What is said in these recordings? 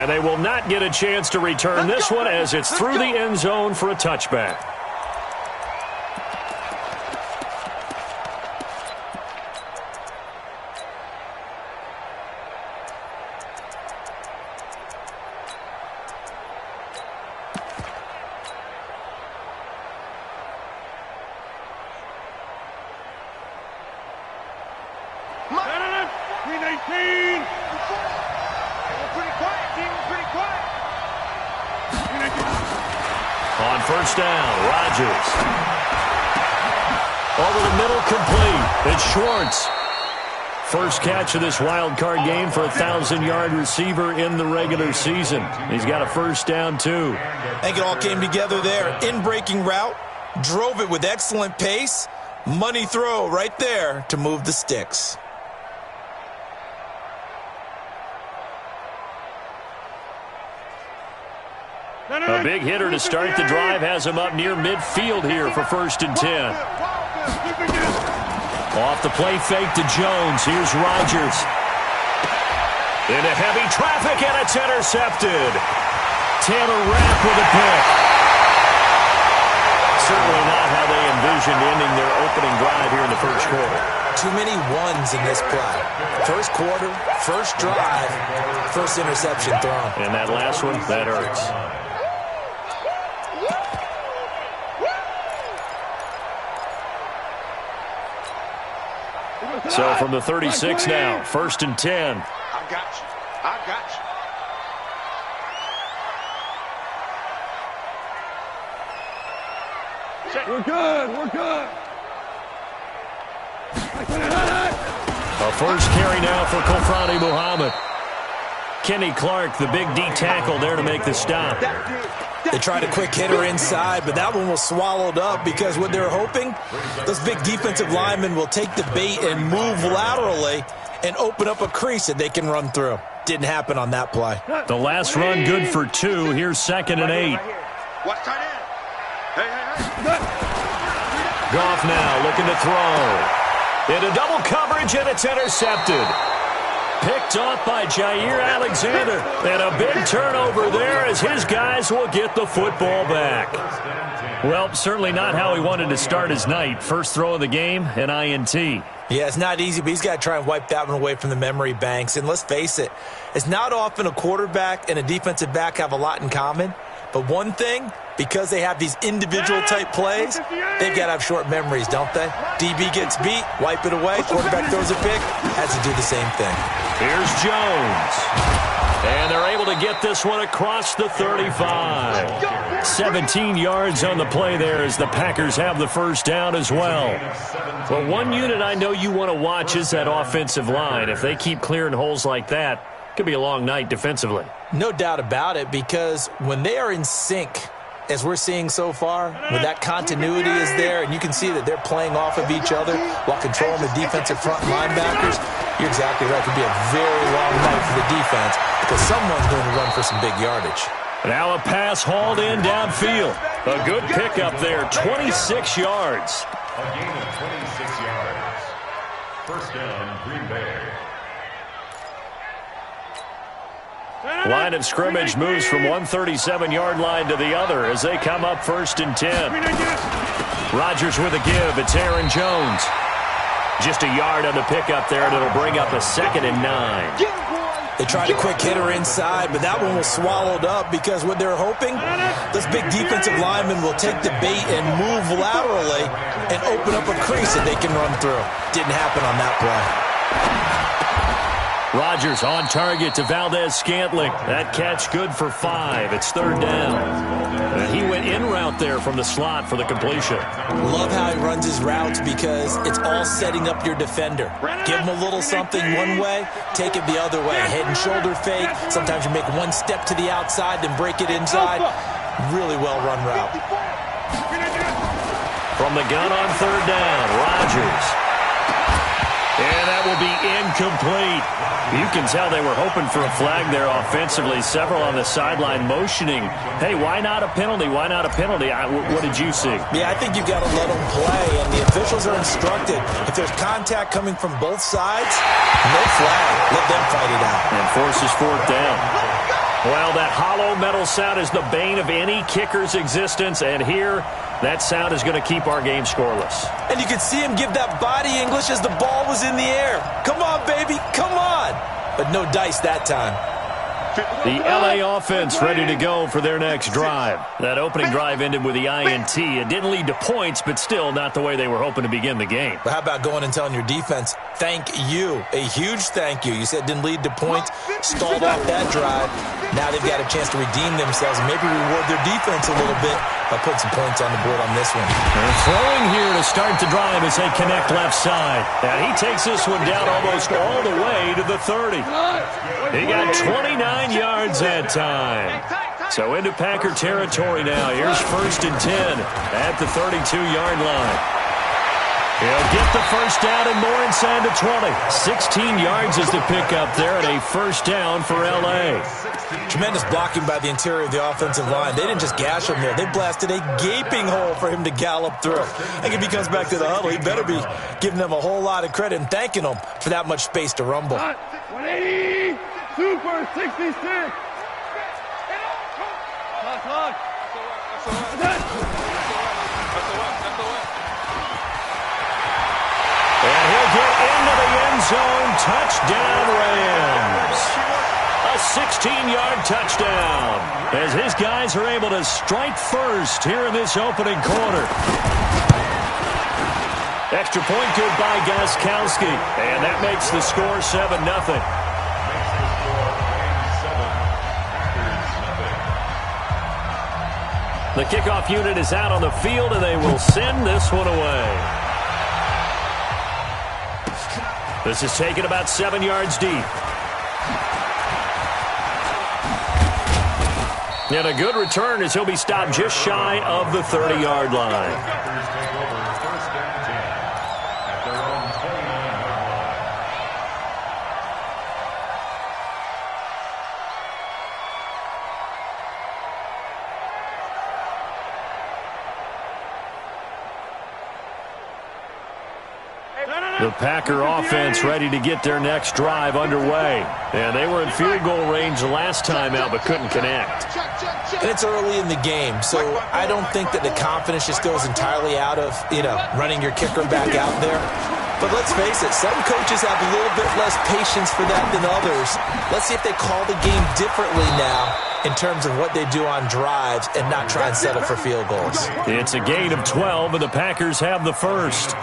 And they will not get a chance to return this one as it's through the end zone for a touchback. On first down, Rodgers. Over the middle, complete. It's Schwartz. First catch of this wild card game for a 1,000-yard receiver in the regular season. He's got a first down, too. I think it all came together there. In-breaking route, drove it with excellent pace. Money throw right there to move the sticks. A big hitter to start the drive has him up near midfield here for 1st and 10. Off the play fake to Jones. Here's Rodgers. Into heavy traffic, and it's intercepted. Taylor Rapp with a pick. Certainly not how they envisioned ending their opening drive here in the first quarter. Too many ones in this play. First quarter, first drive, first interception thrown. And that last one, that hurts. So from the 36 now, 1st and 10. I got you. I got you. We're good. We're good. A first carry now for Kofrani Muhammad. Kenny Clark, the big D tackle there to make the stop. They tried a quick hitter inside, but that one was swallowed up because what they're hoping, those big defensive linemen will take the bait and move laterally and open up a crease that they can run through. Didn't happen on that play. The last run good for 2. Here's 2nd and 8. Watch tight end. Hey. Goff now looking to throw. Into double coverage, and it's intercepted. Picked off by Jair Alexander. And a big turnover there as his guys will get the football back. Well, certainly not how he wanted to start his night. First throw of the game, an INT. Yeah, it's not easy, but he's got to try and wipe that one away from the memory banks. And let's face it, it's not often a quarterback and a defensive back have a lot in common. But one thing, because they have these individual-type plays, they've got to have short memories, don't they? DB gets beat, wipe it away, quarterback throws a pick, has to do the same thing. Here's Jones. And they're able to get this one across the 35. 17 yards on the play there as the Packers have the first down as well. Well, one unit I know you want to watch is that offensive line. If they keep clearing holes like that, it could be a long night defensively. No doubt about it, because when they are in sync, as we're seeing so far, when that continuity is there, and you can see that they're playing off of each other while controlling the defensive front linebackers, you're exactly right. It could be a very long night for the defense because someone's going to run for some big yardage. Now a pass hauled in downfield. A good pickup there, 26 yards. A gain of 26 yards. First down, Green Bay. Line of scrimmage moves from one 37-yard line to the other as they come up 1st and 10. Rodgers with a give. It's Aaron Jones. Just a yard on the pickup there, and it'll bring up a 2nd and 9. They tried a quick hitter inside, but that one was swallowed up because what they're hoping, those big defensive linemen will take the bait and move laterally and open up a crease that they can run through. Didn't happen on that play. Rodgers on target to Valdez-Scantling. That catch good for 5. It's 3rd down. And he went in route there from the slot for the completion. Love how he runs his routes because it's all setting up your defender. Give him a little something one way, take it the other way. Head and shoulder fake. Sometimes you make one step to the outside, then break it inside. Really well-run route. From the gun on 3rd down, Rodgers. And that will be incomplete. You can tell they were hoping for a flag there offensively. Several on the sideline motioning, hey, why not a penalty? Why not a penalty? What did you see? Yeah, I think you've got to let them play, and the officials are instructed. If there's contact coming from both sides, no flag. Let them fight it out. And forces 4th down. Well, that hollow metal sound is the bane of any kicker's existence, and here, that sound is going to keep our game scoreless. And you could see him give that body English as the ball was in the air. Come on, baby, come on. But no dice that time. The LA offense ready to go for their next drive. That opening drive ended with the INT. It didn't lead to points, but still not the way they were hoping to begin the game. But how about going and telling your defense, thank you, a huge thank you. You said it didn't lead to points, stalled off that drive. Now they've got a chance to redeem themselves and maybe reward their defense a little bit by putting some points on the board on this one. They're throwing here to start the drive as they connect left side. And he takes this one down almost all the way to the 30. He got 29 yards that time. So into Packer territory now. Here's 1st and 10 at the 32-yard line. He'll get the first down and more inside the 20. 16 yards is the pickup there and a first down for L.A. Tremendous blocking by the interior of the offensive line. They didn't just gash him there. They blasted a gaping hole for him to gallop through. I think if he comes back to the huddle, he better be giving them a whole lot of credit and thanking them for that much space to rumble. 180, Super 66. And he'll get into the end zone. Touchdown, Rams. A 16-yard touchdown as his guys are able to strike first here in this opening quarter. Extra point good by Gostkowski, and that makes the score 7-0. The kickoff unit is out on the field, and they will send this one away. This is taken about 7 yards deep. And a good return as he'll be stopped just shy of the 30-yard line. The Packer offense ready to get their next drive underway. And they were in field goal range the last time out but couldn't connect. And it's early in the game, so I don't think that the confidence just goes entirely out of, running your kicker back out there. But let's face it, some coaches have a little bit less patience for that than others. Let's see if they call the game differently now in terms of what they do on drives and not try and settle for field goals. It's a gain of 12, and the Packers have the first.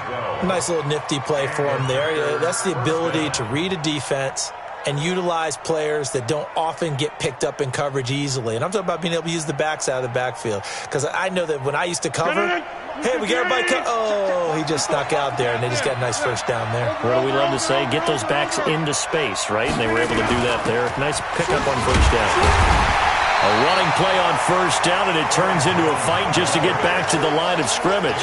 Nice little nifty play for him there. That's the ability to read a defense and utilize players that don't often get picked up in coverage easily. And I'm talking about being able to use the backs out of the backfield. Because I know that when I used to cover, hey, we got everybody oh, he just snuck out there, and they just got a nice first down there. What do we love to say? Get those backs into space, right? And they were able to do that there. Nice pickup on first down. A running play on first down, and it turns into a fight just to get back to the line of scrimmage.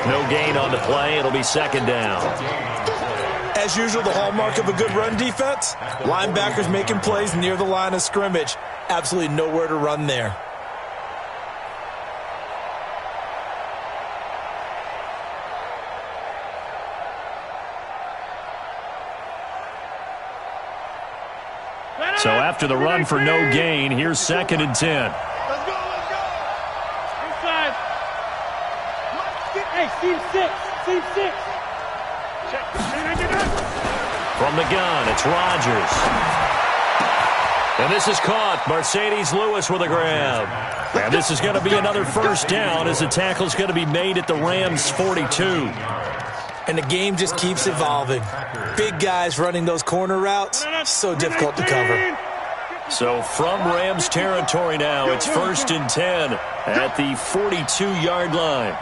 No gain on the play. It'll be second down. As usual, the hallmark of a good run defense, linebackers making plays near the line of scrimmage. Absolutely nowhere to run there. So after the run for no gain, here's 2nd and 10. Let's go. Inside. Hey, Steve 6. Check. From the gun, it's Rodgers. And this is caught. Mercedes Lewis with a grab. And this is going to be another first down as the tackle's going to be made at the Rams' 42. And the game just keeps evolving. Big guys running those corner routes, so difficult to cover. So from Rams territory now, it's 1st and 10 at the 42-yard line.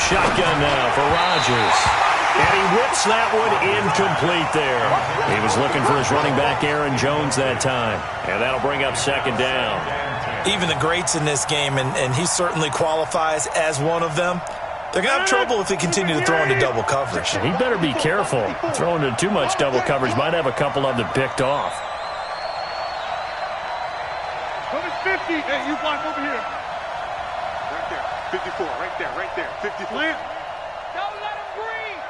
Shotgun now for Rodgers. And he whips that one incomplete there. He was looking for his running back, Aaron Jones, that time. And that'll bring up second down. Even the greats in this game, and he certainly qualifies as one of them, they're going to have trouble if they continue to throw into double coverage. He better be careful. Throwing into too much double coverage might have a couple of them picked off. Number 50. Hey, you block over here. Right there. 54. Right there. 54. Plant. Don't let him breathe.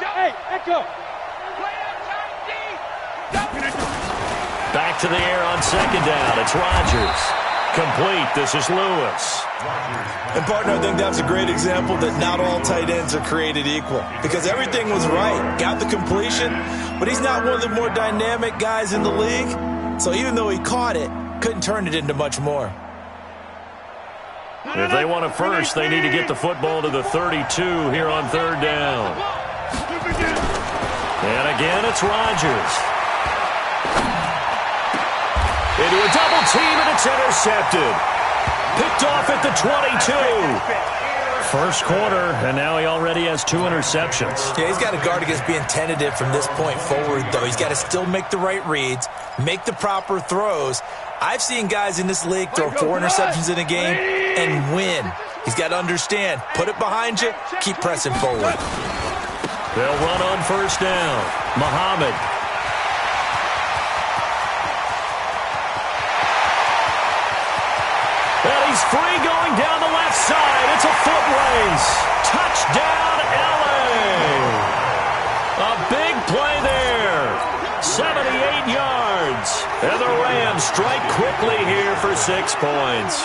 Don't Hey, echo. play that tight D. Don't Back back to the air on second down. It's Rodgers. Complete. This is Lewis. And, partner, I think that's a great example that not all tight ends are created equal because everything was right. Got the completion, but he's not one of the more dynamic guys in the league. So even though he caught it, couldn't turn it into much more. If they want a first, they need to get the football to the 32 here on third down. And again, it's Rodgers. Into a double team, and it's intercepted. Picked off at the 22. First quarter, and now he already has 2 interceptions. Yeah, he's got to guard against being tentative from this point forward, though. He's got to still make the right reads, make the proper throws. I've seen guys in this league throw 4 interceptions in a game and win. He's got to understand, put it behind you, keep pressing forward. They'll run on first down. Muhammad. And he's free going down the left side. It's a foot race. Touchdown, LA. A big play there. 78 yards. And the Rams strike quickly here for 6 points.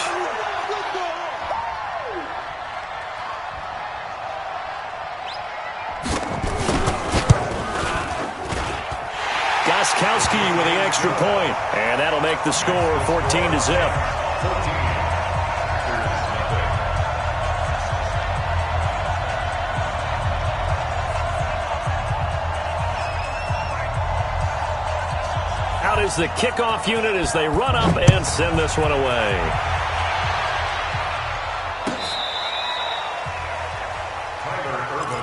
Goskowski with the extra point. And that'll make the score 14-0. Out is the kickoff unit as they run up and send this one away.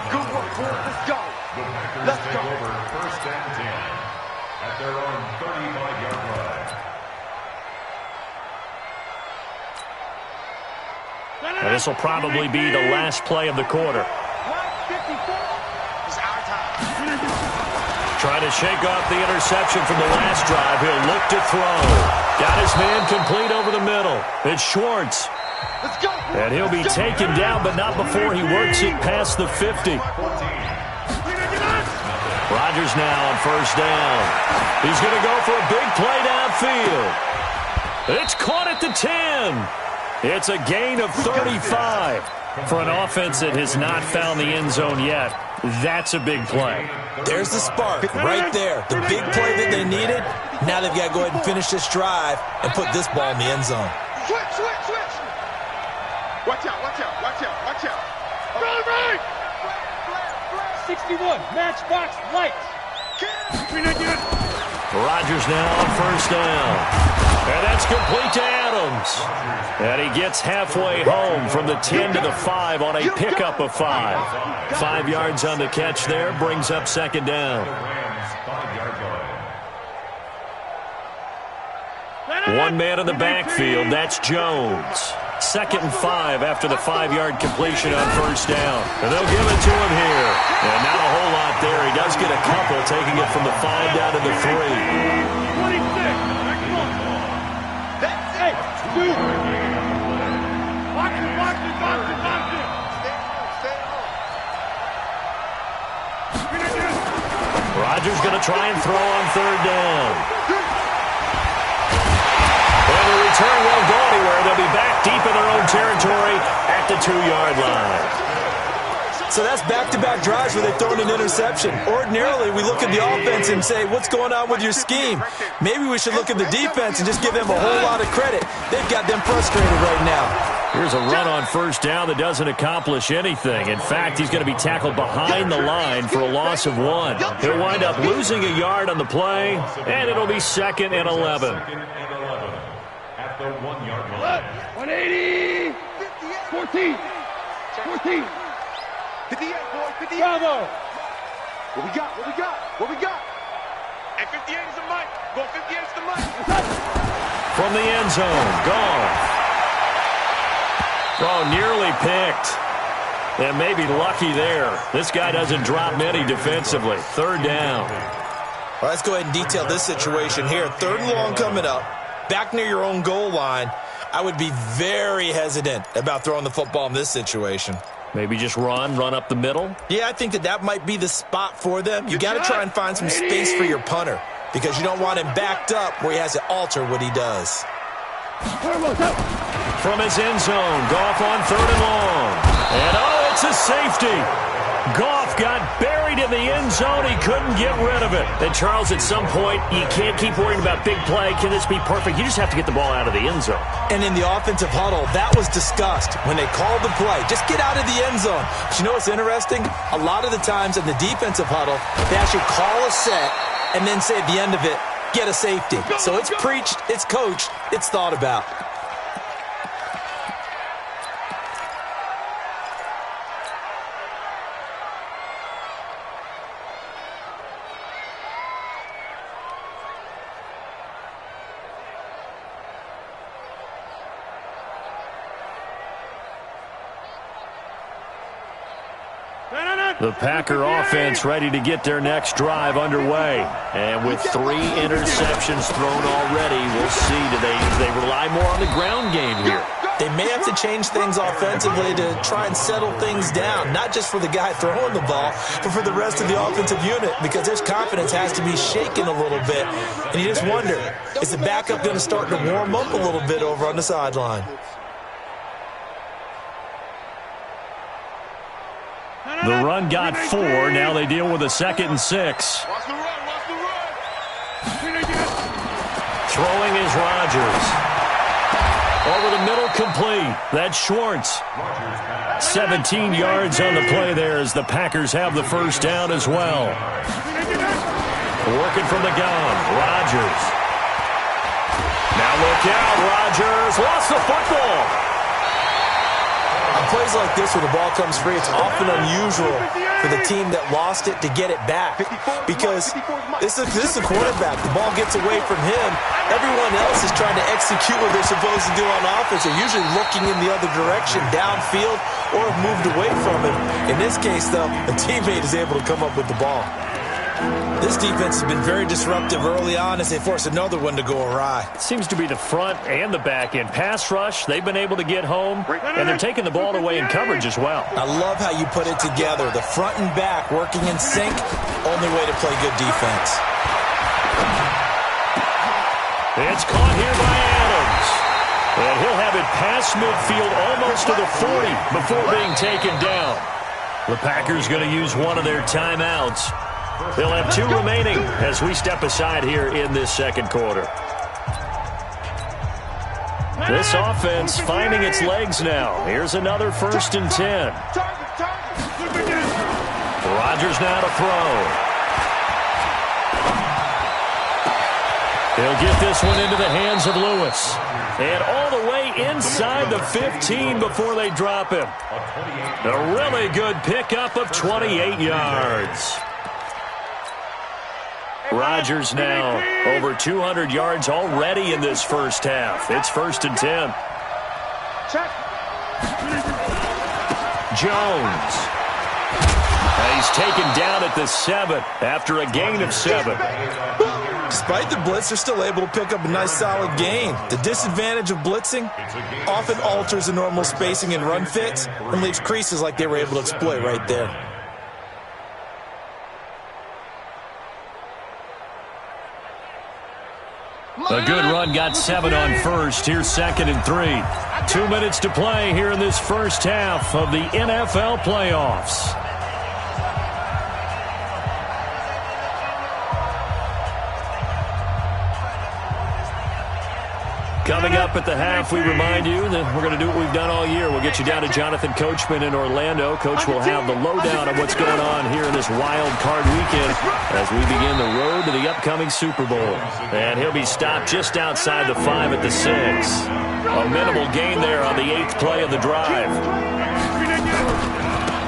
Good work, boy. Let's go. Let's go. Over first and 10 at their own 35-yard line. And this will probably be the last play of the quarter. Trying to shake off the interception from the last drive. He'll look to throw. Got his man complete over the middle. It's Schwartz. Let's go. And he'll be taken down, but not before he works it past the 50. Rodgers now on first down. He's going to go for a big play downfield. It's caught at the 10. It's a gain of 35. For an offense that has not found the end zone yet, that's a big play. There's the spark right there. The big play that they needed. Now they've got to go ahead and finish this drive and put this ball in the end zone. Switch. Watch out. Run right. 61, matchbox lights. Rodgers now on first down. And that's complete to Adams. And he gets halfway home from the 10 to the 5 on a pickup of 5. 5 yards on the catch there, brings up second down. One man in the backfield, that's Jones. 2nd and 5 after the 5-yard completion on first down. And they'll give it to him here. And not a whole lot there. He does get a couple, taking it from the 5 down to the 3. 26. Hey, dude. Box it. Rodgers going to try and throw on third down. And the return won't go anywhere. They'll be back deep in their own territory at the 2-yard line. So that's back-to-back drives where they've thrown an interception. Ordinarily, we look at the offense and say, what's going on with your scheme? Maybe we should look at the defense and just give them a whole lot of credit. They've got them frustrated right now. Here's a run on first down that doesn't accomplish anything. In fact, he's going to be tackled behind the line for a loss of 1. He'll wind up losing a yard on the play, and it'll be 2nd and 11. At the 1-yard line. 180. 14. 58, boy. 58. Bravo. What we got? And 58 is the mic. Go 58 is the mic. From the end zone, gone. Oh, nearly picked. And maybe lucky there. This guy doesn't drop many defensively. 3rd down. Well, let's go ahead and detail this situation here. 3rd and long coming up. Back near your own goal line. I would be very hesitant about throwing the football in this situation. Maybe just run up the middle. Yeah, I think that might be the spot for them. You got to try and find some space for your punter. because you don't want him backed up where he has to alter what he does. From his end zone, Goff on 3rd and long. And oh, it's a safety. Goff got buried in the end zone. He couldn't get rid of it. And Charles, at some point, you can't keep worrying about big play. Can this be perfect? You just have to get the ball out of the end zone. And in the offensive huddle, that was discussed when they called the play. Just get out of the end zone. But you know what's interesting? A lot of the times in the defensive huddle, they actually call a set and then say at the end of it, get a safety. So it's preached, it's coached, it's thought about. The Packer offense ready to get their next drive underway. And with 3 interceptions thrown already, we'll see, do they rely more on the ground game here? They may have to change things offensively to try and settle things down, not just for the guy throwing the ball, but for the rest of the offensive unit, because their confidence has to be shaken a little bit. And you just wonder, is the backup going to start to warm up a little bit over on the sideline? The run got 4. Now they deal with a 2nd and 6. Watch the run, watch the run. Throwing is Rodgers. Over the middle, complete. That's Schwartz. 17 yards on the play there as the Packers have the first down as well. Working from the gun, Rodgers. Now look out, Rodgers lost the football. On plays like this where the ball comes free, it's often unusual for the team that lost it to get it back, because this is a quarterback. The ball gets away from him. Everyone else is trying to execute what they're supposed to do on offense. They're usually looking in the other direction, downfield, or have moved away from him. In this case, though, a teammate is able to come up with the ball. This defense has been very disruptive early on as they force another one to go awry. Seems to be the front and the back end. Pass rush, they've been able to get home, and they're taking the ball away in coverage as well. I love how you put it together. The front and back working in sync, only way to play good defense. It's caught here by Adams. And he'll have it past midfield almost to the 40 before being taken down. The Packers going to use one of their timeouts. They'll have 2 remaining as we step aside here in this second quarter. This offense finding its legs now. Here's another 1st and 10. Rodgers now to throw. He'll get this one into the hands of Lewis. And all the way inside the 15 before they drop him. A really good pickup of 28 yards. Rodgers now over 200 yards already in this first half. It's 1st and 10. Jones. He's taken down at the 7 after a gain of 7. Despite the blitz, they're still able to pick up a nice solid gain. The disadvantage of blitzing often alters the normal spacing and run fits and leaves creases like they were able to exploit right there. A good run got 7 on first. Here's 2nd and 3. 2 minutes to play here in this first half of the NFL playoffs. Coming up at the half, we remind you that we're going to do what we've done all year. We'll get you down to Jonathan Coachman in Orlando. Coach will have the lowdown of what's going on here in this wild card weekend as we begin the road to the upcoming Super Bowl. And he'll be stopped just outside the 5 at the 6. A minimal gain there on the 8th play of the drive.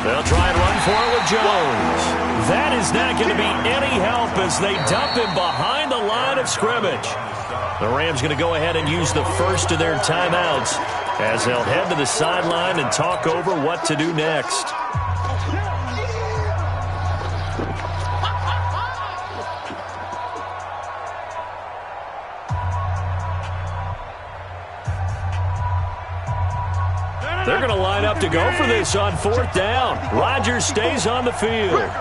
They'll try and run for it with Jones. That is not going to be any help as they dump him behind the line of scrimmage. The Rams going to go ahead and use the first of their timeouts as they'll head to the sideline and talk over what to do next. They're going to line up to go for this on 4th down. Rodgers stays on the field.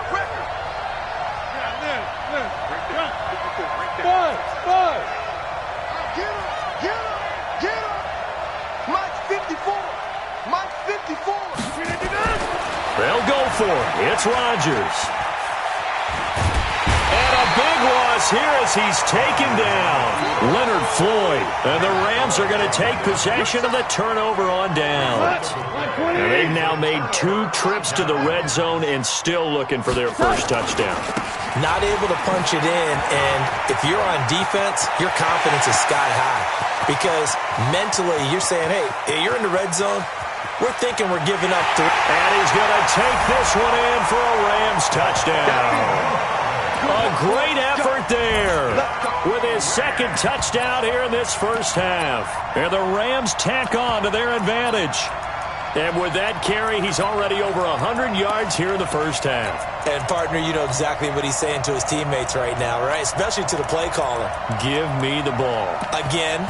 for it. It's Rodgers. And a big loss here as he's taken down. Leonard Floyd. And the Rams are going to take possession of the turnover on downs. And they've now made 2 trips to the red zone and still looking for their first touchdown. Not able to punch it in, and if you're on defense, your confidence is sky high. Because mentally, you're saying, hey, you're in the red zone, we're thinking we're giving up 3. And he's going to take this one in for a Rams touchdown. A great effort there with his second touchdown here in this first half. And the Rams tack on to their advantage. And with that carry, he's already over 100 yards here in the first half. And, partner, you know exactly what he's saying to his teammates right now, right? Especially to the play caller. Give me the ball. Again,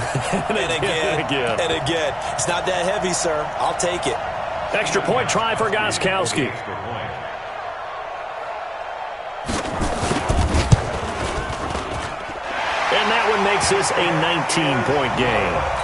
and again, and again. It's not that heavy, sir. I'll take it. Extra point try for Gostkowski. And that one makes this a 19-point game.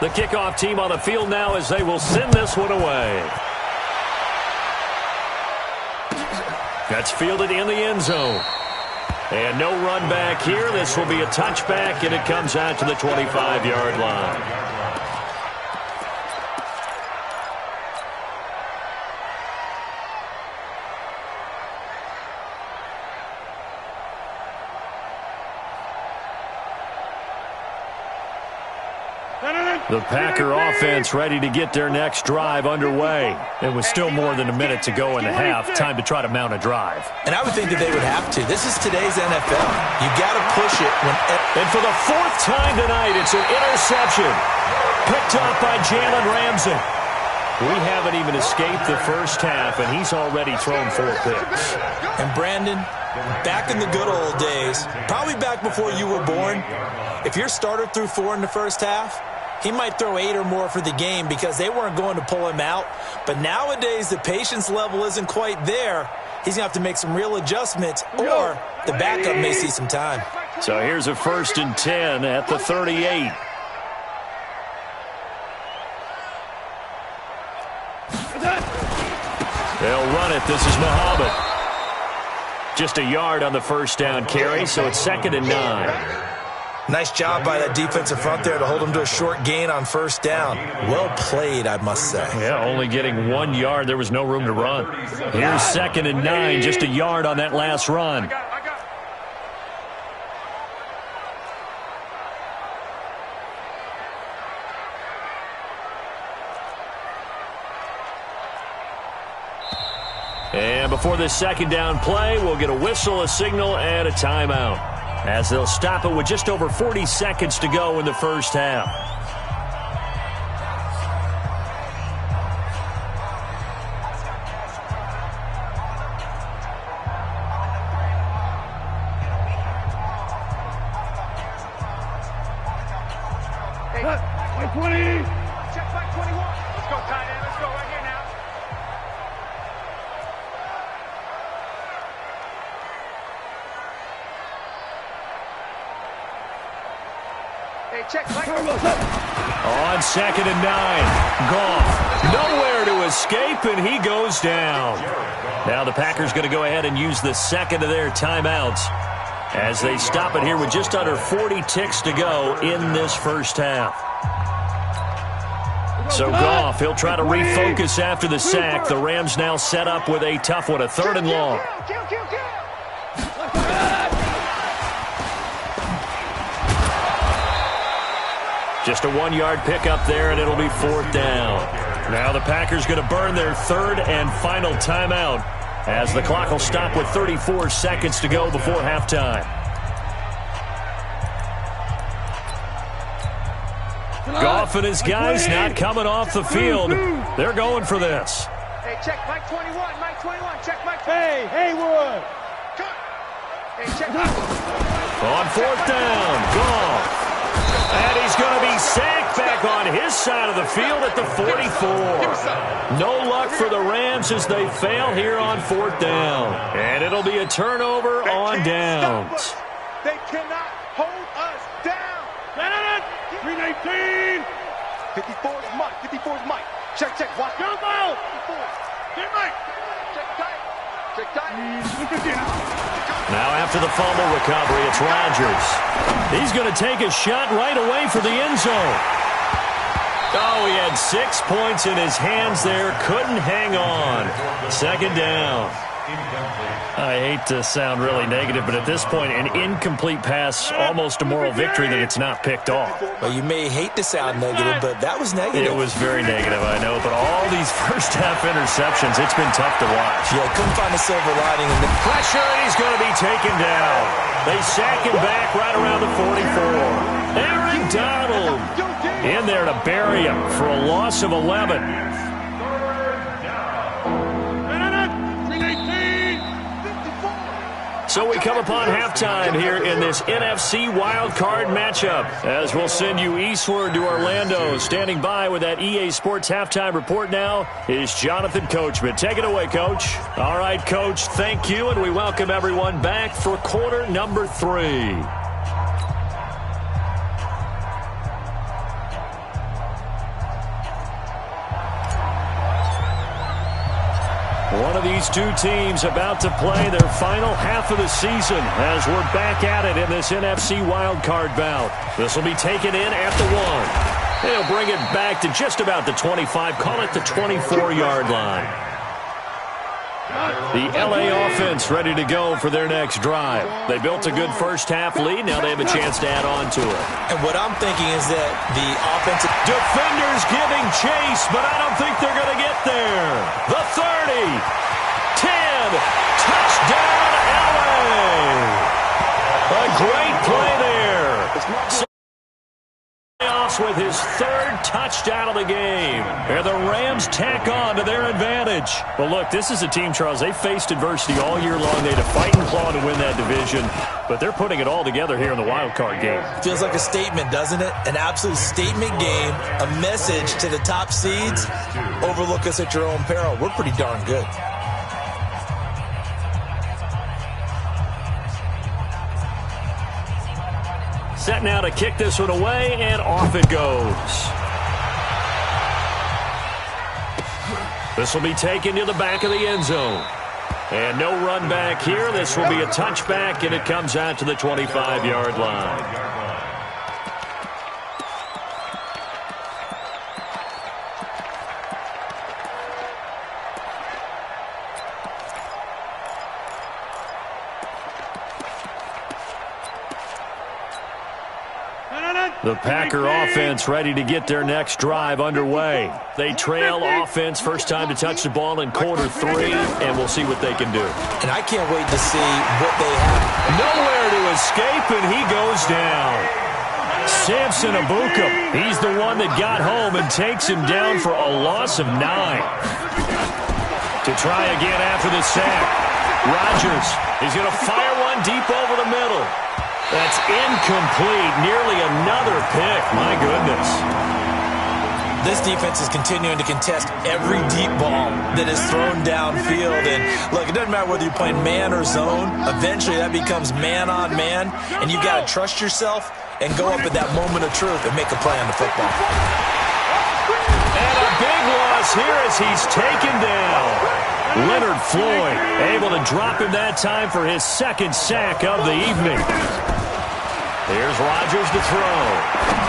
The kickoff team on the field now as they will send this one away. That's fielded in the end zone. And no run back here. This will be a touchback, and it comes out to the 25-yard line. The Packer offense ready to get their next drive underway. It was still more than a minute to go in the half. Time to try to mount a drive. And I would think that they would have to. This is today's NFL. You got to push it. And for the 4th time tonight, it's an interception. Picked up by Jalen Ramsey. We haven't even escaped the first half, and he's already thrown 4 picks. And Brandon, back in the good old days, probably back before you were born, if your starter threw 4 in the first half, he might throw 8 or more for the game because they weren't going to pull him out. But nowadays, the patience level isn't quite there. He's going to have to make some real adjustments, or the backup may see some time. So here's a 1st and 10 at the 38. They'll run it. This is Muhammad. Just a yard on the first down carry, so it's 2nd and 9. Nice job by that defensive front there to hold him to a short gain on 1st down. Well played, I must say. Yeah, only getting 1 yard. There was no room to run. Here's 2nd and 9, just a yard on that last run. And before this 2nd down play, we'll get a whistle, a signal, and a timeout, as they'll stop it with just over 40 seconds to go in the first half. Hey, 20. Check back 21. Let's go, tight end. Let's go right here now. Hey, check back. On 2nd and 9, Goff nowhere to escape, and he goes down. Now the Packers going to go ahead and use the 2nd of their timeouts as they stop it here with just under 40 ticks to go in this first half. So Goff, he'll try to refocus after the sack. The Rams now set up with a tough one, a 3rd and long. Just a 1-yard pickup there, and it'll be 4th down. Now the Packers going to burn their 3rd and final timeout as the clock will stop with 34 seconds to go before halftime. Goff and his guys not coming off the field. They're going for this. Hey, check Mike 21. Mike 21. Check Mike 21. Hey, Haywood. On fourth down, Goff. And he's going to be sacked back on his side of the field at the 44. No luck for the Rams as they fail here on fourth down. And it'll be a turnover on downs. They cannot hold us down. 319. 54 is Mike. 54 is Mike. Check, check. Watch. Jump out. 54. Get Mike. Check tight. Check tight. Now after the fumble recovery, it's Rodgers. He's going to take a shot right away for the end zone. Oh, he had 6 points in his hands there. Couldn't hang on. Second down. I hate to sound really negative, but at this point, an incomplete pass, almost a moral victory that it's not picked off. Well, you may hate to sound negative, but that was negative. It was very negative, I know, but all these first-half interceptions, it's been tough to watch. Yeah, couldn't find a silver lining in the pressure. He's going to be taken down. They sack him back right around the 44. Aaron Donald in there to bury him for a loss of 11. So we come upon halftime here in this NFC wildcard matchup as we'll send you eastward to Orlando. Standing by with that EA Sports halftime report now is Jonathan Coachman. Take it away, Coach. All right, Coach, thank you, and we welcome everyone back for quarter number 3. One of these two teams about to play their final half of the season as we're back at it in this NFC wildcard bout. This will be taken in at the 1. They'll bring it back to just about the 25, call it the 24-yard line. The LA offense ready to go for their next drive. They built a good first-half lead. Now they have a chance to add on to it. And what I'm thinking is that the offensive defenders giving chase, but I don't think they're going to get there. The 30, 10, touchdown LA. A great play there. With his 3rd touchdown of the game. And the Rams tack on to their advantage. Well, look, this is a team, Charles, they faced adversity all year long. They had to fight and claw to win that division, but they're putting it all together here in the wild card game. Feels like a statement, doesn't it? An absolute statement game, a message to the top seeds. Overlook us at your own peril. We're pretty darn good. Set now to kick this one away, and off it goes. This will be taken to the back of the end zone. And no run back here. This will be a touchback, and it comes out to the 25-yard line. The Packer offense ready to get their next drive underway. They trail offense, first time to touch the ball in quarter 3, and we'll see what they can do. And I can't wait to see what they have. Nowhere to escape, and he goes down. Samson Abuka, he's the one that got home and takes him down for a loss of 9. To try again after the sack. Rodgers, he's going to fire one deep over the middle. That's incomplete. Nearly another pick. My goodness. This defense is continuing to contest every deep ball that is thrown downfield. And, look, it doesn't matter whether you're playing man or zone. Eventually, that becomes man-on-man, and you've got to trust yourself and go up at that moment of truth and make a play on the football. And a big loss here as he's taken down. Leonard Floyd able to drop him that time for his 2nd sack of the evening. Here's Rodgers to throw.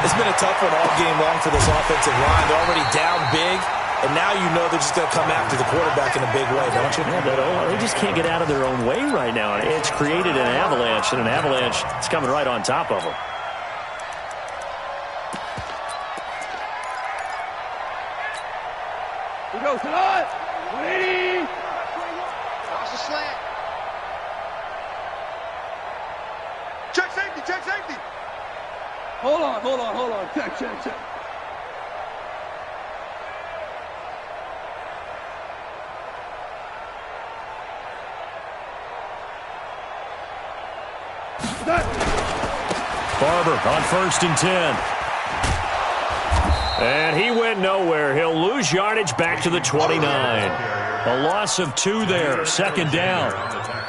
It's been a tough one all game long for this offensive line. They're already down big, and now you know they're just going to come after the quarterback in a big way, don't you? Yeah, but they just can't get out of their own way right now. It's created an avalanche, and an avalanche is coming right on top of them. We go, Salah! 180! Watch the slant. Check safety, check safety. Hold on. Check. Barber on 1st and 10. And he went nowhere. He'll lose yardage back to the 29. A loss of 2 there. 2nd down.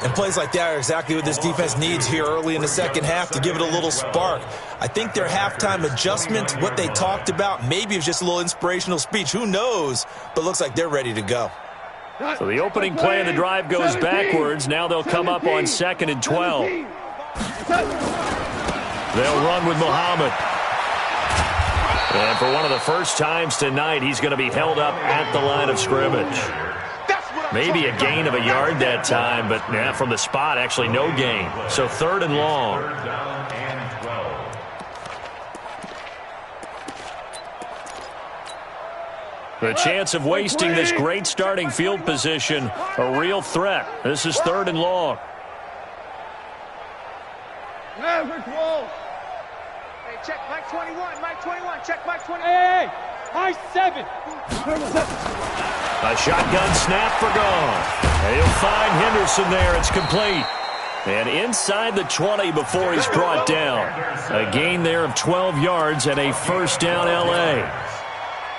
And plays like that are exactly what this defense needs here early in the second half to give it a little spark. I think their halftime adjustment, what they talked about, maybe it was just a little inspirational speech. Who knows? But looks like they're ready to go. So the opening play of the drive goes backwards. Now they'll come up on 2nd and 12. They'll run with Muhammad. And for one of the first times tonight, he's going to be held up at the line of scrimmage. Maybe a gain of a yard that time, but from the spot, actually no gain. So 3rd and long. The chance of wasting this great starting field position, a real threat. This is 3rd and long. Hey, check Mike 21, Mike 21, check Mike 21. Hey, Mike 7. A shotgun snap for gone. And he'll find Henderson there. It's complete. And inside the 20 before he's brought down. A gain there of 12 yards and a 1st down L.A.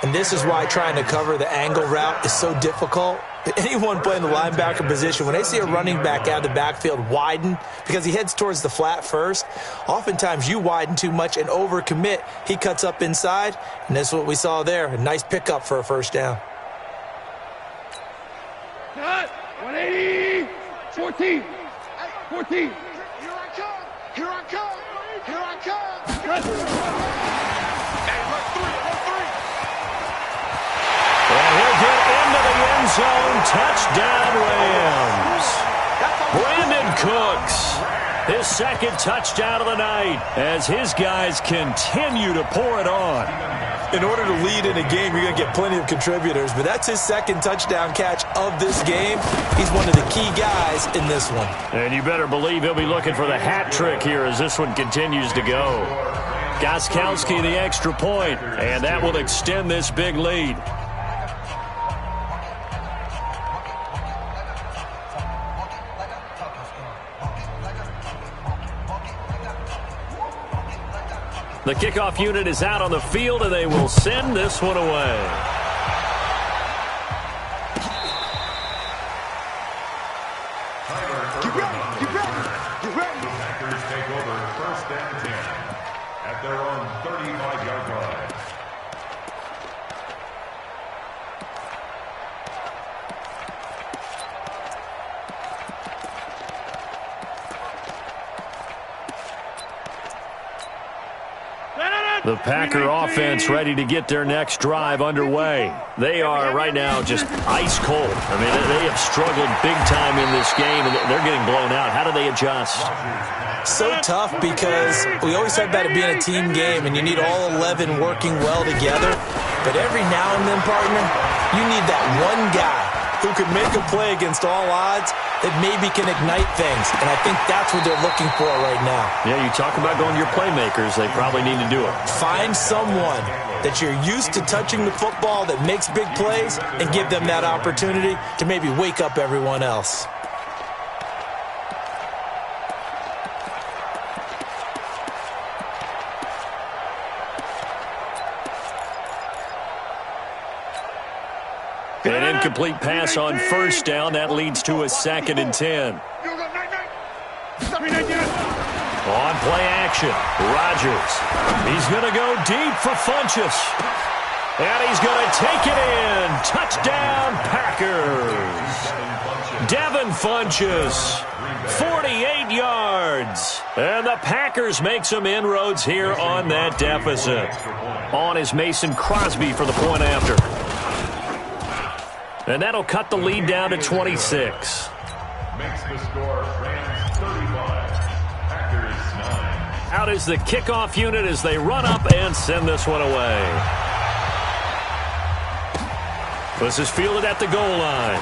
And this is why trying to cover the angle route is so difficult. Anyone playing the linebacker position, when they see a running back out of the backfield widen because he heads towards the flat first, oftentimes you widen too much and overcommit. He cuts up inside, and that's what we saw there. A nice pickup for a 1st down. 180, 14. Here I come. Here I come. Here I come. Hey, look 3. And he'll get into the end zone. Touchdown, Rams. Brandon Cooks, his 2nd touchdown of the night as his guys continue to pour it on. In order to lead in a game, you're going to get plenty of contributors, but that's his 2nd touchdown catch of this game. He's one of the key guys in this one. And you better believe he'll be looking for the hat trick here as this one continues to go. Gostkowski the extra point, and that will extend this big lead. The kickoff unit is out on the field, and they will send this one away. Get ready. The Packers take over 1st and 10 at their own 35-yard line. The Packer offense ready to get their next drive underway. They are right now just ice cold. I mean, they have struggled big time in this game, and they're getting blown out. How do they adjust? So tough because we always talk about it being a team game, and you need all 11 working well together. But every now and then, partner, you need that one guy who can make a play against all odds that maybe can ignite things. And I think that's what they're looking for right now. Yeah, you talk about going to your playmakers. They probably need to do it. Find someone that you're used to touching the football that makes big plays and give them that opportunity to maybe wake up everyone else. An incomplete pass on 1st down. That leads to a 2nd and 10. On play action, Rodgers. He's going to go deep for Funchess. And he's going to take it in. Touchdown, Packers. Devin Funchess, 48 yards. And the Packers make some inroads here on that deficit. On is Mason Crosby for the point after. And that'll cut the lead down to 26. Makes the score Rams 35, Packers 9. Out is the kickoff unit as they run up and send this one away. This is fielded at the goal line.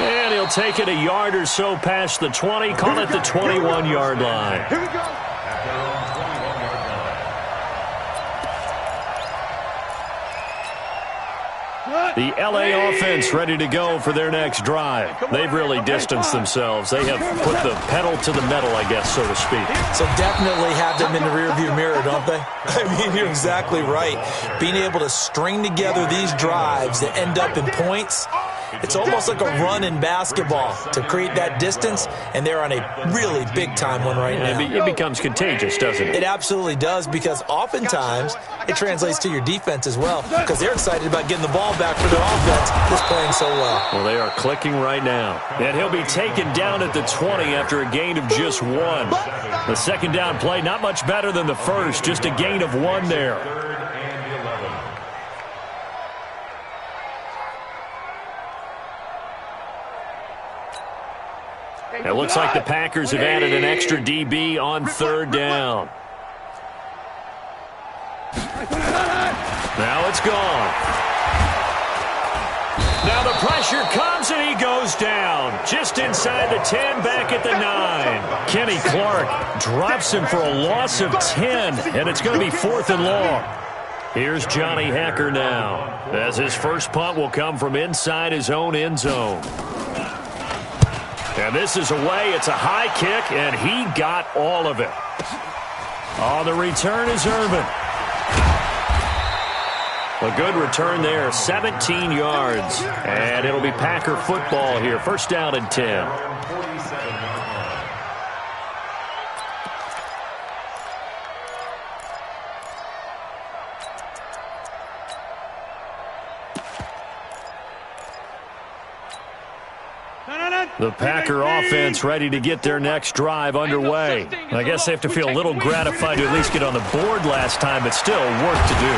And he'll take it a yard or so past the 20, call it the 21-yard line. Here we go. At their own 21-yard line. The LA offense ready to go for their next drive. They've really distanced themselves. They have put the pedal to the metal, I guess, so to speak. So definitely have them in the rearview mirror, don't they? I mean, you're exactly right. Being able to string together these drives that end up in points, it's almost like a run in basketball to create that distance, and they're on a really big-time one right now. It becomes contagious, doesn't it? It absolutely does, because oftentimes it translates to your defense as well, because they're excited about getting the ball back for their offense that's playing so well. Well, they are clicking right now. And he'll be taken down at the 20 after a gain of just 1. The second down play, not much better than the first, just a gain of 1 there. It looks like the Packers have added an extra DB on third down. Now it's gone. Now the pressure comes and he goes down. Just inside the 10, back at the 9. Kenny Clark drops him for a loss of 10, and it's going to be 4th and long. Here's Johnny Hecker now, as his first punt will come from inside his own end zone. And this is away. It's a high kick, and he got all of it. On the return is Irvin. A good return there, 17 yards. And it'll be Packer football here. First down and 10. The Packer offense ready to get their next drive underway. I guess they have to feel a little gratified to at least get on the board last time, but still work to do.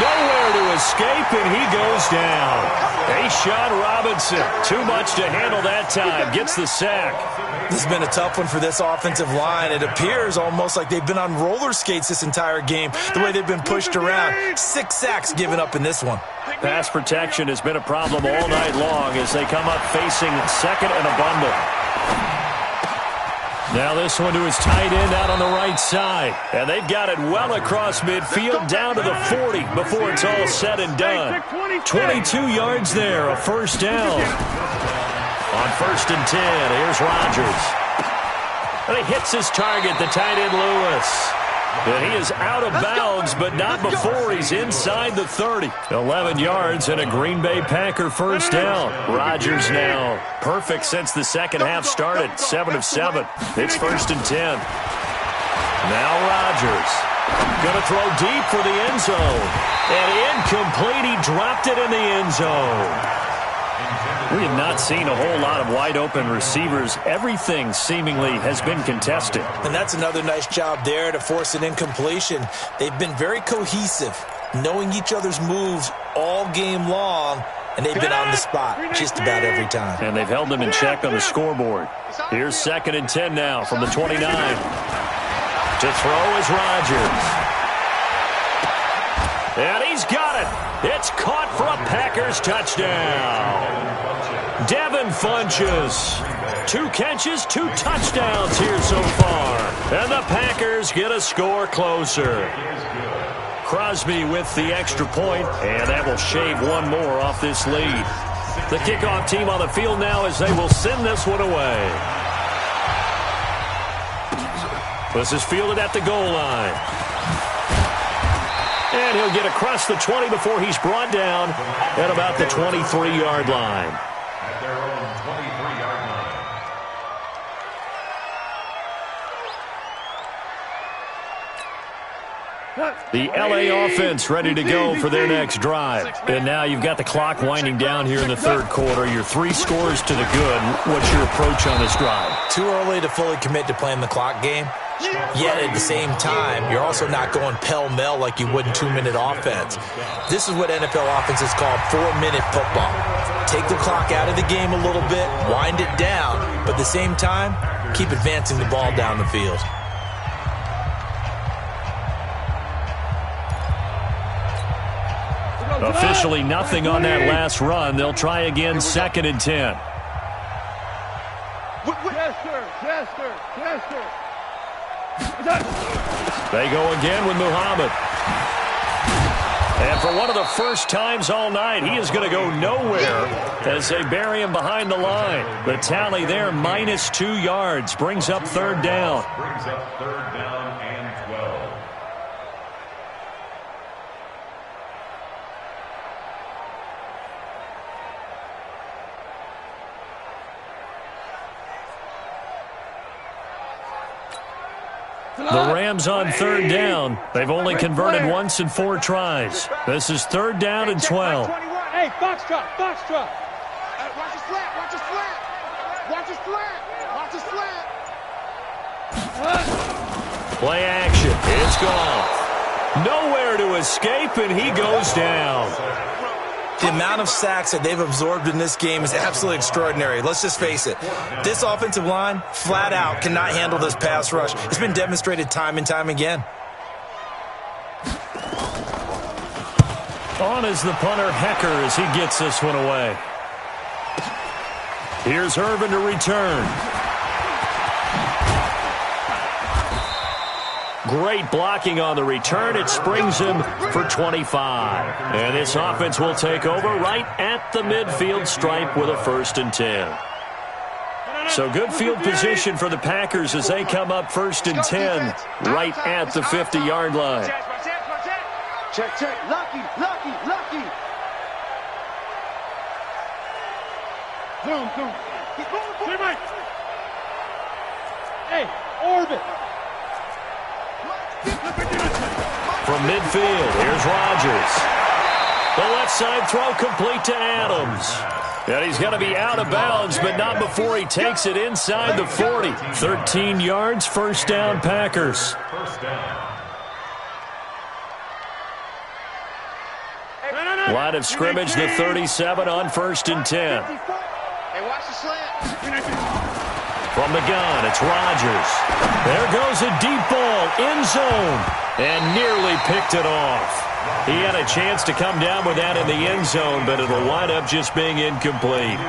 Nowhere to escape, and he goes down. Ashawn Robinson, too much to handle that time, gets the sack. This has been a tough one for this offensive line. It appears almost like they've been on roller skates this entire game, the way they've been pushed around. 6 sacks given up in this one. Pass protection has been a problem all night long as they come up facing second and a bundle. Now this one to his tight end out on the right side. And they've got it well across midfield down to the 40 before it's all said and done. 22 yards there, a first down. On 1st and 10, here's Rodgers. And he hits his target, the tight end Lewis. And he is out of bounds, but not before he's inside the 30. 11 yards and a Green Bay Packer first down. Rodgers now perfect since the second half started, 7 of 7. It's 1st and 10. Now Rodgers going to throw deep for the end zone. And incomplete, he dropped it in the end zone. We have not seen a whole lot of wide-open receivers. Everything seemingly has been contested. And that's another nice job there to force an incompletion. They've been very cohesive, knowing each other's moves all game long, and they've been on the spot just about every time. And they've held them in check on the scoreboard. Here's 2nd and 10 now from the 29. To throw is Rodgers. And he's got it. It's caught for a Packers touchdown. Devin Funchess. 2 catches, 2 touchdowns here so far. And the Packers get a score closer. Crosby with the extra point, and that will shave 1 more off this lead. The kickoff team on the field now as they will send this one away. This is fielded at the goal line. And he'll get across the 20 before he's brought down at about the 23-yard line. At their own 23-yard line. The LA offense ready to go for their next drive. And now you've got the clock winding down here in the 3rd quarter. You're 3 scores to the good. What's your approach on this drive? Too early to fully commit to playing the clock game. Yet at the same time, you're also not going pell-mell like you would in 2-minute offense. This is what NFL offenses call 4-minute football. Take the clock out of the game a little bit, wind it down, but at the same time, keep advancing the ball down the field. Officially nothing on that last run. They'll try again, 2nd and 10. Yes, sir. Yes, sir. Yes, sir. They go again with Muhammad. And for one of the first times all night, he is going to go nowhere as they bury him behind the line. The tally there, -2 yards, brings up third down. Brings up third down and 12. The Rams on third down. They've only converted once in 4 tries. This is third down and 12. Hey, box drop, box drop. Watch his flat, watch his flat. Watch his flat, watch his flat. Play action. It's gone. Nowhere to escape, and he goes down. The amount of sacks that they've absorbed in this game is absolutely extraordinary. Let's just face it. This offensive line, flat out, cannot handle this pass rush. It's been demonstrated time and time again. On is the punter, Hecker, as he gets this one away. Here's Irvin to return. Great blocking on the return. It springs him for 25. And this offense will take over right at the midfield stripe with a 1st and 10. So good field position for the Packers as they come up 1st and 10 right at the 50-yard line. Check, check. Lucky, lucky, lucky. Zoom, zoom. Keep going, Mike. Hey, orbit. From midfield, here's Rodgers. The left side throw complete to Adams. And he's going to be out of bounds, but not before he takes it inside the 40. 13 yards, 1st down, Packers. First down. Line of scrimmage, the 37 on 1st and 10. Hey, watch the slant. From the gun, it's Rodgers. There goes a deep ball, end zone, and nearly picked it off. He had a chance to come down with that in the end zone, but it'll wind up just being incomplete.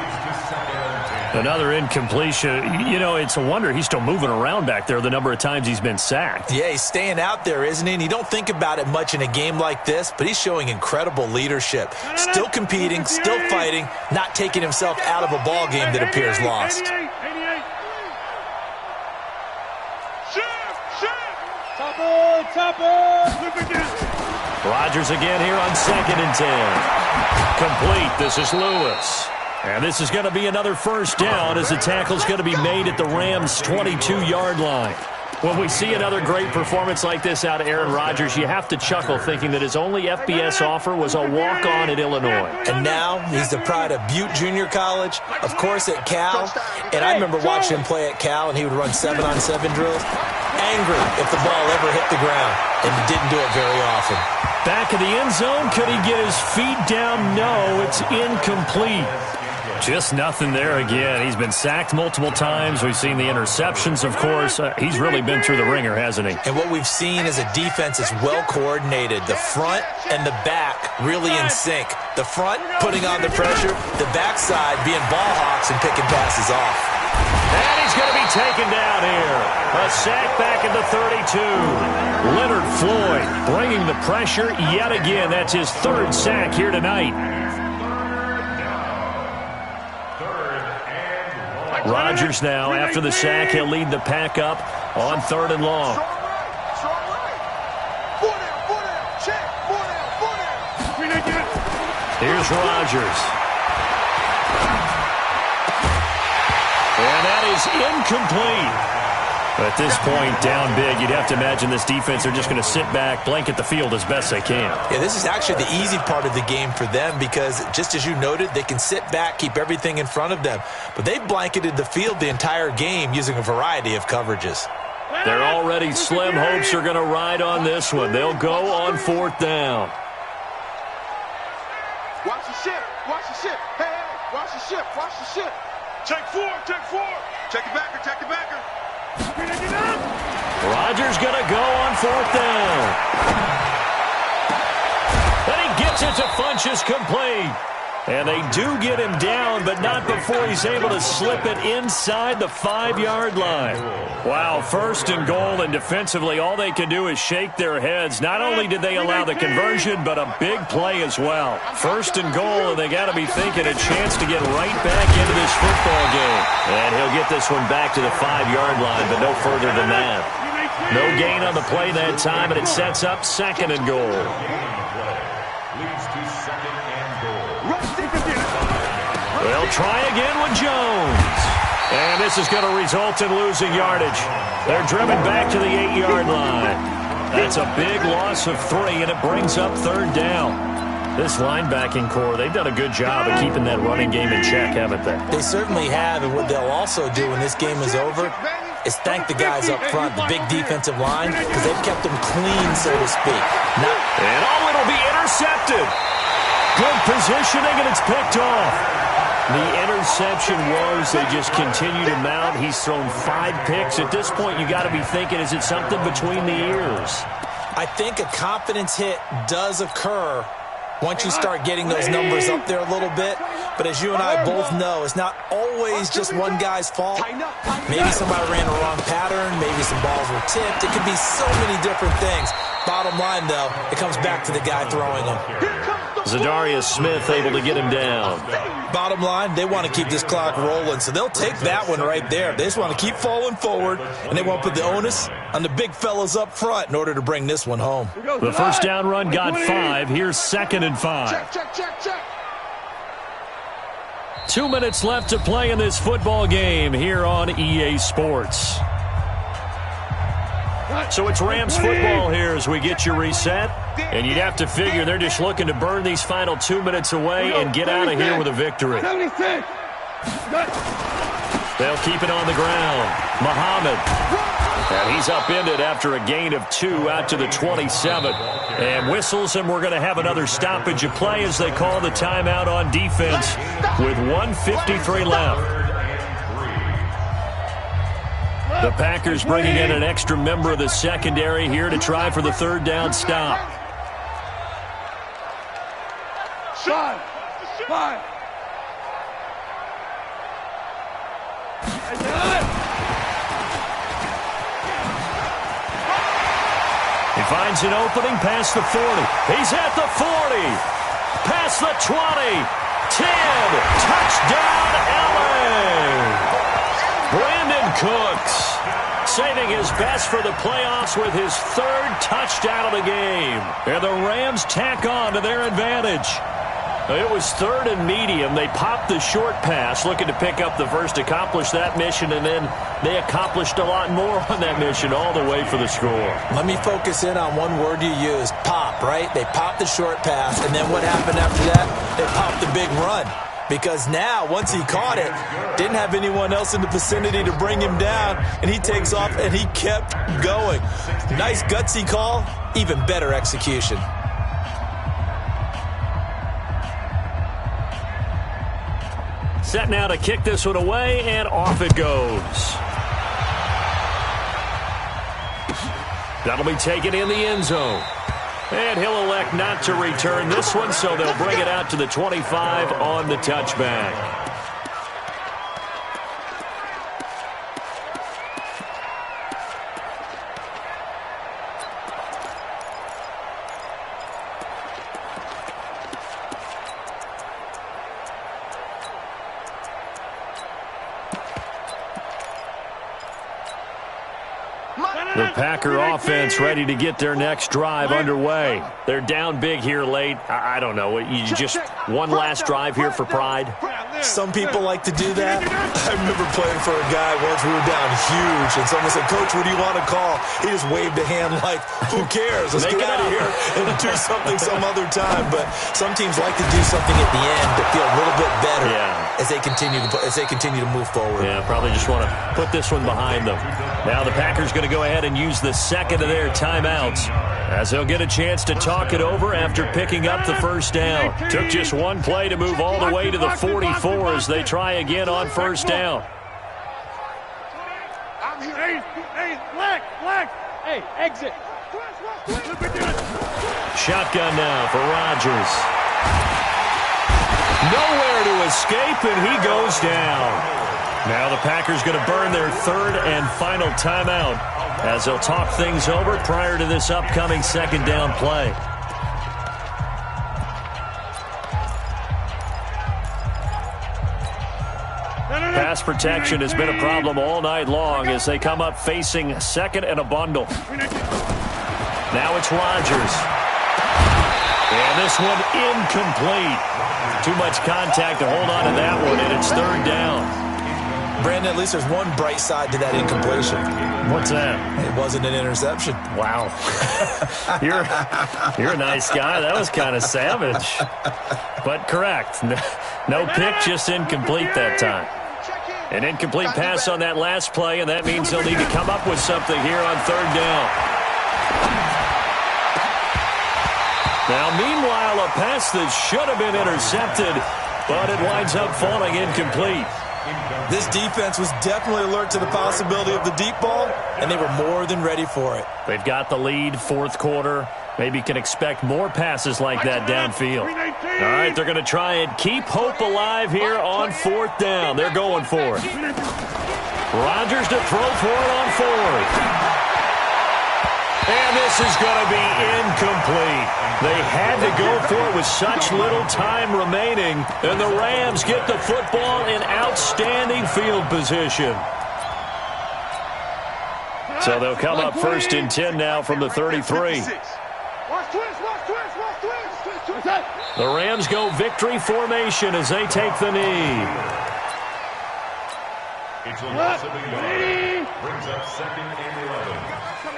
Another incompletion. You know, it's a wonder he's still moving around back there the number of times he's been sacked. Yeah, he's staying out there, isn't he? And you don't think about it much in a game like this, but he's showing incredible leadership. Still competing, still fighting, not taking himself out of a ball game that appears lost. Rodgers again here on 2nd and 10. Complete. This is Lewis. And this is going to be another 1st down as the tackle's going to be made at the Rams' 22-yard line. When we see another great performance like this out of Aaron Rodgers, you have to chuckle thinking that his only FBS offer was a walk-on at Illinois. And now he's the pride of Butte Junior College, of course at Cal. And I remember watching him play at Cal, and he would run 7-on-7 drills. Angry if the ball ever hit the ground, and he didn't do it very often. Back in the end zone, could he get his feet down? No, it's incomplete. Just nothing there again. He's been sacked multiple times. We've seen the interceptions, of course. He's really been through the ringer, hasn't he? And what we've seen is a defense that's well coordinated. The front and the back really in sync. The front putting on the pressure, the backside being ball hawks and picking passes off. And he's going to be taken down here. A sack back at the 32. Leonard Floyd bringing the pressure yet again. That's his 3rd sack here tonight. Rodgers now, after the sack, he'll lead the pack up on 3rd and long. Here's Rodgers. And that is incomplete. At this point, down big, you'd have to imagine this defense, they're just going to sit back, blanket the field as best they can. Yeah, this is actually the easy part of the game for them because, just as you noted, they can sit back, keep everything in front of them. But they've blanketed the field the entire game using a variety of coverages. Their already slim hopes are going to ride on this one. They'll go on 4th down. Watch the ship, watch the ship. Hey, hey, watch the ship, watch the ship. Check 4, check 4. Check the backer, check the backer. Rodgers going to go on 4th down. And he gets it to Funchess complete. And they do get him down, but not before he's able to slip it inside the 5-yard line. Wow, 1st and goal, and defensively all they can do is shake their heads. Not only did they allow the conversion, but a big play as well. 1st and goal, and they got to be thinking a chance to get right back into this football game. And he'll get this one back to the 5-yard line, but no further than that. No gain on the play that time, and it sets up 2nd and goal. Leads to 2nd and goal. They'll try again with Jones. And this is going to result in losing yardage. They're driven back to the 8-yard line. That's a big loss of 3, and it brings up 3rd down. This linebacking core, they've done a good job of keeping that running game in check, haven't they? They certainly have, and what they'll also do when this game is over is thank the guys up front, the big defensive line, because they've kept them clean, so to speak. And it'll be intercepted. Good positioning, and it's picked off. The interception was they just continue to mount. He's thrown 5 picks. At this point, you got to be thinking, is it something between the ears? I think a confidence hit does occur once you start getting those numbers up there a little bit. But as you and I both know, it's not always just one guy's fault. Maybe somebody ran a wrong pattern. Maybe some balls were tipped. It could be so many different things. Bottom line, though, it comes back to the guy throwing them. Zadarius Smith able to get him down. Bottom line, they want to keep this clock rolling, so they'll take that one right there. They just want to keep falling forward, and they want to put the onus on the big fellas up front in order to bring this one home. The first down run got 5. Here's 2nd and 5. Check. 2 minutes left to play in this football game here on EA Sports. So it's Rams football here as we get you reset. And you'd have to figure they're just looking to burn these final 2 minutes away and get out of here with a victory. They'll keep it on the ground. Muhammad. And he's upended after a gain of 2 out to the 27. And whistles, and we're going to have another stoppage of play as they call the timeout on defense with 1:53 left. The Packers bringing in an extra member of the secondary here to try for the 3rd down stop. 5. He finds an opening past the 40. He's at the 40. Past the 20. 10. Touchdown, LA. Brandon Cooks saving his best for the playoffs with his 3rd touchdown of the game. And the Rams tack on to their advantage. It was 3rd and medium. They popped the short pass, looking to pick up the first, accomplish that mission, and then they accomplished a lot more on that mission all the way for the score. Let me focus in on one word you used, pop, right? They popped the short pass, and then what happened after that? They popped the big run. Because now, once he caught it, didn't have anyone else in the vicinity to bring him down, and he takes off, and he kept going. Nice gutsy call, even better execution. Set now to kick this one away, and off it goes. That'll be taken in the end zone. And he'll elect not to return this one, so they'll bring it out to the 25 on the touchback. The Packer offense ready to get their next drive underway. They're down big here late. I don't know. You just one last drive here for pride? Some people like to do that. I remember playing for a guy once. We were down huge, and someone said, "Coach, what do you want to call?" He just waved a hand like, "Who cares? Let's get out of here and do something some other time." But some teams like to do something at the end to feel a little bit better as they continue to move forward. Yeah, probably just want to put this one behind them. Now the Packers going to go ahead and use the second of their timeouts as they'll get a chance to talk it over after picking up the first down. Took just one play to move all the way to the 44 as they try again on first down. Hey, flag. Hey, exit. Shotgun now for Rodgers. No escape, and he goes down. Now the Packers going to burn their third and final timeout as they'll talk things over prior to this upcoming second down play. Pass protection has been a problem all night long as they come up facing second and a bundle. Now it's Rodgers. And this one incomplete. Too much contact to hold on to that one, and it's third down. Brandon, at least there's one bright side to that incompletion. What's that? It wasn't an interception. Wow. You're a nice guy. That was kind of savage. But correct. No pick, just incomplete that time. An incomplete pass on that last play, and that means they'll need to come up with something here on third down. Now, meanwhile, a pass that should have been intercepted, but it winds up falling incomplete. This defense was definitely alert to the possibility of the deep ball, and they were more than ready for it. They've got the lead, fourth quarter. Maybe can expect more passes like that downfield. All right, they're going to try and keep hope alive here on fourth down. They're going for it. Rodgers to throw for it on fourth. And this is going to be incomplete. They had to go for it with such little time remaining, and the Rams get the football in outstanding field position. So they'll come up first and 10 now from the 33. The Rams go victory formation as they take the knee. It's a loss of a yard. Brings up second and 11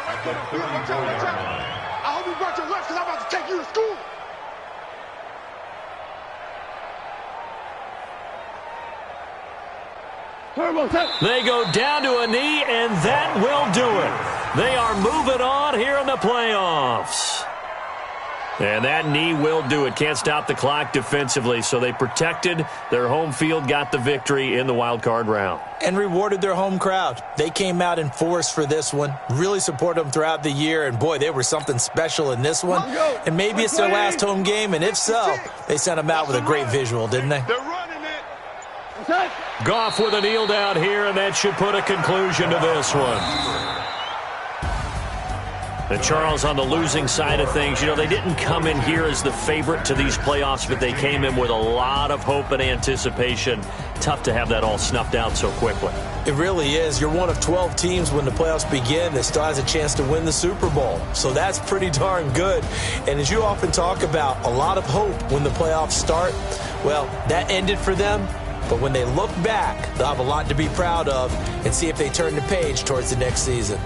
at the 34-yard line. I hope you brought your lunch because I'm about to take you to school. They go down to a knee, and that will do it. They are moving on here in the playoffs. And that knee will do it. Can't stop the clock defensively, so they protected their home field, got the victory in the wild card round. And rewarded their home crowd. They came out in force for this one, really supported them throughout the year, and boy, they were something special in this one. And maybe it's their last home game, and if so, they sent them out with a great visual, didn't they? They're running it. Goff with a kneel down here, and that should put a conclusion to this one. And Charles, on the losing side of things, you know, they didn't come in here as the favorite to these playoffs, but they came in with a lot of hope and anticipation. Tough to have that all snuffed out so quickly. It really is. You're one of 12 teams when the playoffs begin that still has a chance to win the Super Bowl. So that's pretty darn good. And as you often talk about, a lot of hope when the playoffs start. Well, that ended for them. But when they look back, they'll have a lot to be proud of and see if they turn the page towards the next season.